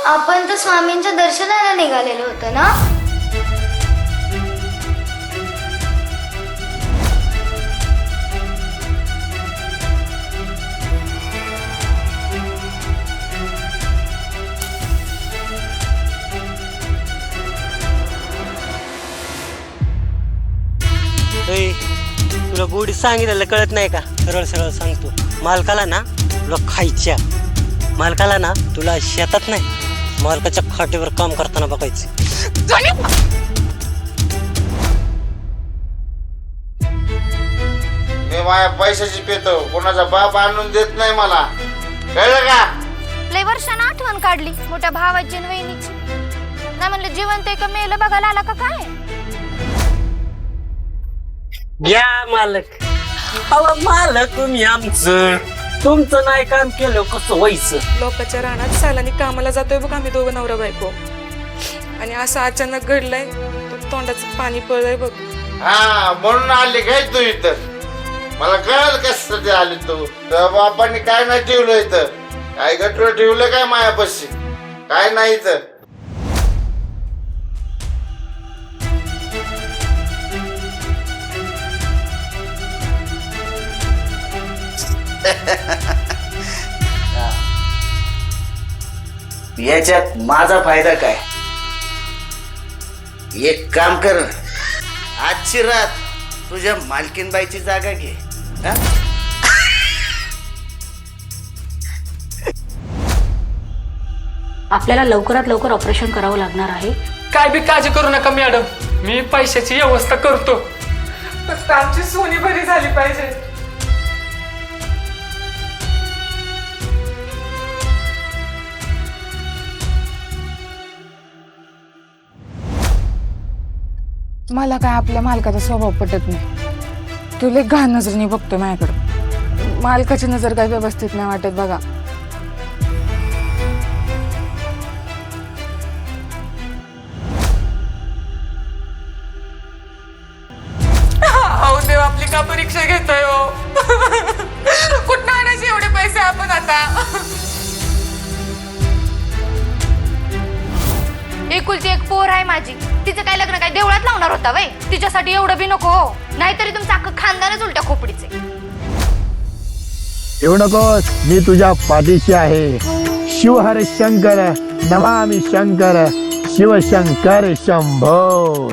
आपण तर स्वामींच्या दर्शनाला निघालेलो होतो ना. तुला गोडी सांगितलं कळत नाही का? सरळ सरळ सांगतो, मालकाला ना तुला खायच्या, मालकाला ना तुला शेतात नाही, मालकाच्या खाटेवर काम करताना बघायचं. मी माझ्या पैशाची पेतो, कोणाचा बाप आणून देत नाही मला, कळलं का? लय वर्षानं आठवण काढली मोठ्या भावाची आणि वहिनीची. नाही म्हणलं जिवंत आहे का मेलं बघायला आला का काय? घ्या मालक. अहो मालक तुम्ही आमचं, तुमचं नाही काम केलं कसं व्हायचं? लोकांच्या रानात सालानी कामाला जातोय बघ आम्ही दोघं नवरा बायको, आणि असं अचानक घडलंय तर तोंडाचं पाणी पळलंय बघ. हा म्हणून आली काय तू इथं? मला कळलं कसं आली तू. तुझ्या बापाने काय नाही ठेवलं इथं, काय गटूळ ठेवलं काय मायापाशी? काय नाही इथं. याच्यात माझा फायदा काय? एक काम कर, आजची रात तुझ्या मालकीनबाईची जागा घे. हा? आपल्याला लवकरात लवकर ऑपरेशन करावं लागणार आहे. काय बी काळजी करू नका मॅडम, मी पैशाची व्यवस्था करतो, फक्त आमची सोनी बरी झाली पाहिजे. मला काय आपल्या मालकाचा स्वभाव पटत नाही. तो लय घाण नजरेने बघतोय माझ्याकडं. मालकाची नजर काय व्यवस्थित नाही वाटत बघा. अहो देव, आपली का परीक्षा घेतोय हो? कुठं आणायचे एवढे पैसे आपण आता? एकुलती एक पोर आहे माझी, तिचं काय लग्न काय देवळात लावणार होता वय? तिच्यासाठी एवढं बी नको हो, नाहीतरी तुमचं अख्खं खानदानच उलट्या खोपडीचे. येऊ नकोस, मी तुझ्या पाठीशी आहे. शिवहर शंकर नमामि शंकर, शिवशंकर शंभो.